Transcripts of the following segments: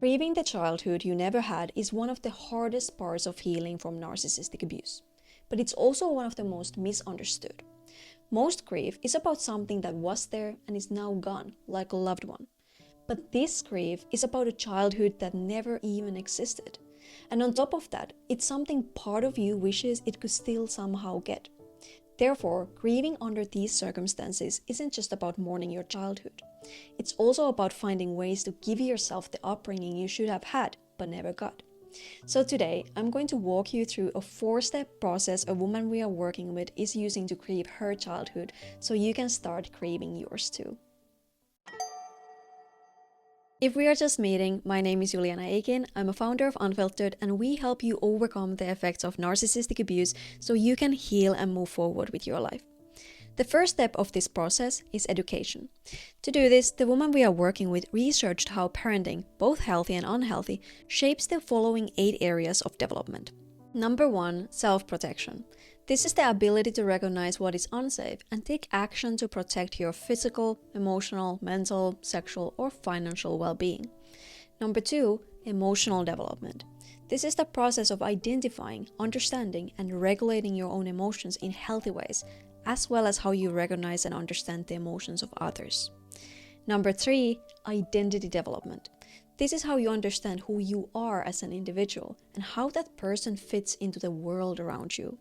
Grieving the childhood you never had is one of the hardest parts of healing from narcissistic abuse, but it's also one of the most misunderstood. Most grief is about something that was there and is now gone, like a loved one. But this grief is about a childhood that never even existed. And on top of that, it's something part of you wishes it could still somehow get. Therefore, grieving under these circumstances isn't just about mourning your childhood. It's also about finding ways to give yourself the upbringing you should have had, but never got. So today, I'm going to walk you through a 4-step process a woman we are working with is using to grieve her childhood, so you can start grieving yours too. If we are just meeting, my name is Juliana. I'm a founder of Unfilteredd, and we help you overcome the effects of narcissistic abuse so you can heal and move forward with your life. The first step of this process is education. To do this, the woman we are working with researched how parenting, both healthy and unhealthy, shapes the following 8 areas of development. Number 1, self-protection. This is the ability to recognize what is unsafe and take action to protect your physical, emotional, mental, sexual, or financial well-being. Number 2, emotional development. This is the process of identifying, understanding, and regulating your own emotions in healthy ways, as well as how you recognize and understand the emotions of others. Number 3, identity development. This is how you understand who you are as an individual and how that person fits into the world around you.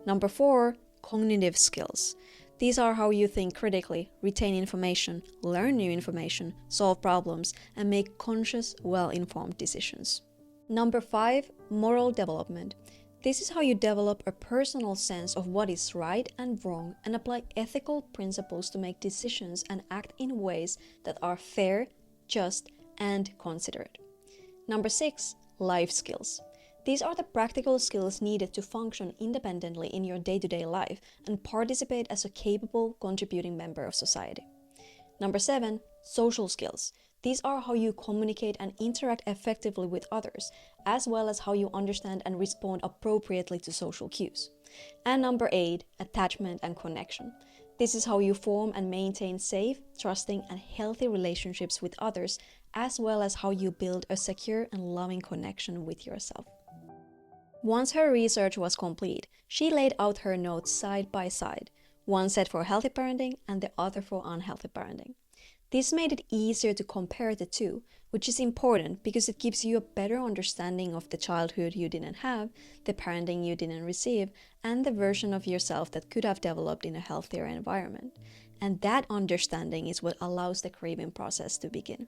Number 4, cognitive skills. These are how you think critically, retain information, learn new information, solve problems, and make conscious, well-informed decisions. Number 5, moral development. This is how you develop a personal sense of what is right and wrong and apply ethical principles to make decisions and act in ways that are fair, just, and considerate. Number 6, life skills. These are the practical skills needed to function independently in your day-to-day life and participate as a capable, contributing member of society. Number 7, social skills. These are how you communicate and interact effectively with others, as well as how you understand and respond appropriately to social cues. And number 8, attachment and connection. This is how you form and maintain safe, trusting, and healthy relationships with others, as well as how you build a secure and loving connection with yourself. Once her research was complete, she laid out her notes side by side, one set for healthy parenting and the other for unhealthy parenting. This made it easier to compare the two, which is important because it gives you a better understanding of the childhood you didn't have, the parenting you didn't receive, and the version of yourself that could have developed in a healthier environment. And that understanding is what allows the grieving process to begin.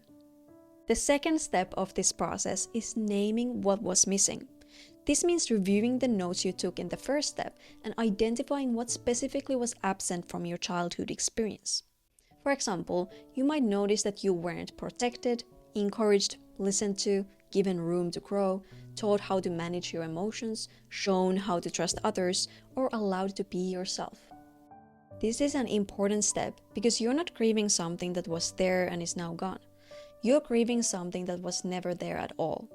The second step of this process is naming what was missing. This means reviewing the notes you took in the first step and identifying what specifically was absent from your childhood experience. For example, you might notice that you weren't protected, encouraged, listened to, given room to grow, taught how to manage your emotions, shown how to trust others, or allowed to be yourself. This is an important step because you're not grieving something that was there and is now gone. You're grieving something that was never there at all.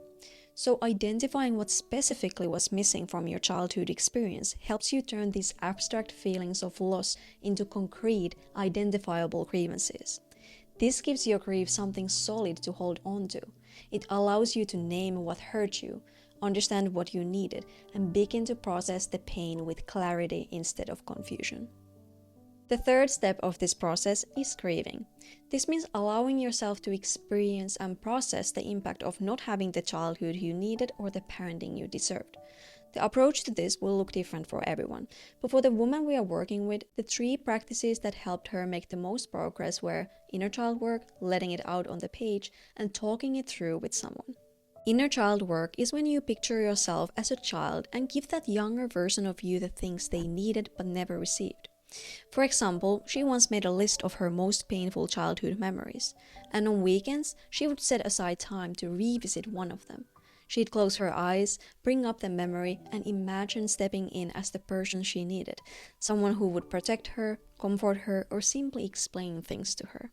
So identifying what specifically was missing from your childhood experience helps you turn these abstract feelings of loss into concrete, identifiable grievances. This gives your grief something solid to hold on to. It allows you to name what hurt you, understand what you needed, and begin to process the pain with clarity instead of confusion. The third step of this process is grieving. This means allowing yourself to experience and process the impact of not having the childhood you needed or the parenting you deserved. The approach to this will look different for everyone, but for the woman we are working with, the 3 practices that helped her make the most progress were inner child work, letting it out on the page, and talking it through with someone. Inner child work is when you picture yourself as a child and give that younger version of you the things they needed but never received. For example, she once made a list of her most painful childhood memories, and on weekends, she would set aside time to revisit one of them. She'd close her eyes, bring up the memory, and imagine stepping in as the person she needed, someone who would protect her, comfort her, or simply explain things to her.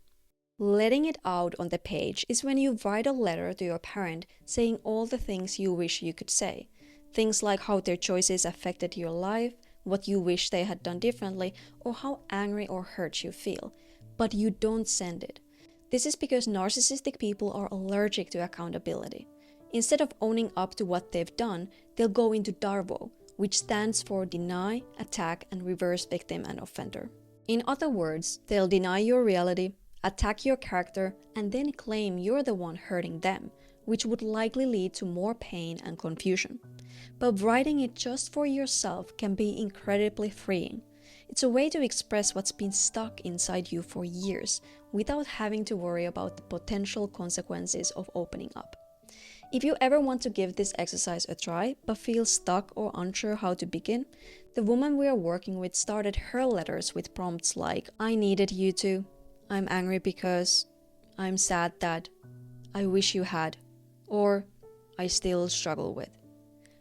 Letting it out on the page is when you write a letter to your parent saying all the things you wish you could say. Things like how their choices affected your life, what you wish they had done differently, or how angry or hurt you feel. But you don't send it. This is because narcissistic people are allergic to accountability. Instead of owning up to what they've done, they'll go into DARVO, which stands for deny, attack, and reverse victim and offender. In other words, they'll deny your reality, attack your character, and then claim you're the one hurting them, which would likely lead to more pain and confusion. But writing it just for yourself can be incredibly freeing. It's a way to express what's been stuck inside you for years without having to worry about the potential consequences of opening up. If you ever want to give this exercise a try but feel stuck or unsure how to begin, the woman we are working with started her letters with prompts like, "I needed you to," "I'm angry because," "I'm sad that," "I wish you had," or "I still struggle with."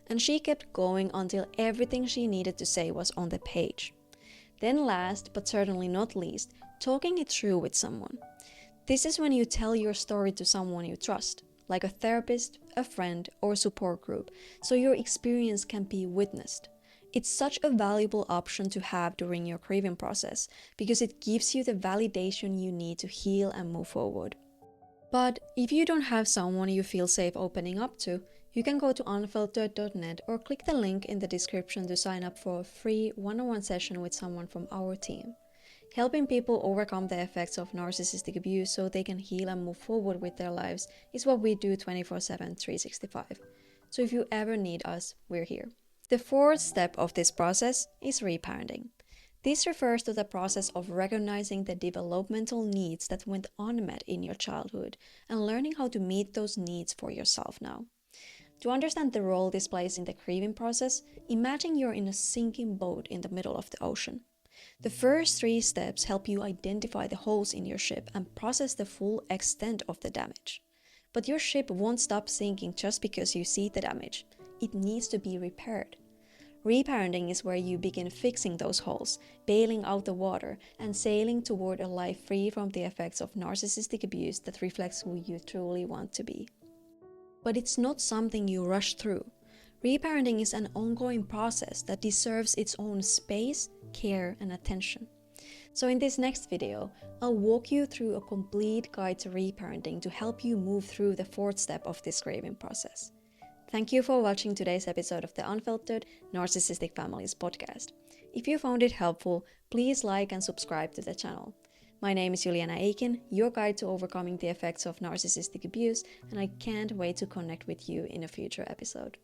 And she kept going until everything she needed to say was on the page. Then last, but certainly not least, talking it through with someone. This is when you tell your story to someone you trust, like a therapist, a friend, or support group, so your experience can be witnessed. It's such a valuable option to have during your grieving process because it gives you the validation you need to heal and move forward. But if you don't have someone you feel safe opening up to, you can go to unfiltered.net or click the link in the description to sign up for a free one-on-one session with someone from our team. Helping people overcome the effects of narcissistic abuse so they can heal and move forward with their lives is what we do 24/7, 365. So if you ever need us, we're here. The fourth step of this process is reparenting. This refers to the process of recognizing the developmental needs that went unmet in your childhood and learning how to meet those needs for yourself now. To understand the role this plays in the grieving process, imagine you're in a sinking boat in the middle of the ocean. The first 3 steps help you identify the holes in your ship and process the full extent of the damage. But your ship won't stop sinking just because you see the damage. It needs to be repaired. Reparenting is where you begin fixing those holes, bailing out the water, and sailing toward a life free from the effects of narcissistic abuse that reflects who you truly want to be. But it's not something you rush through. Reparenting is an ongoing process that deserves its own space, care, and attention. So in this next video, I'll walk you through a complete guide to reparenting to help you move through the 4th step of this grieving process. Thank you for watching today's episode of the Unfiltered Narcissistic Families Podcast. If you found it helpful, please like and subscribe to the channel. My name is Juliana, your guide to overcoming the effects of narcissistic abuse, and I can't wait to connect with you in a future episode.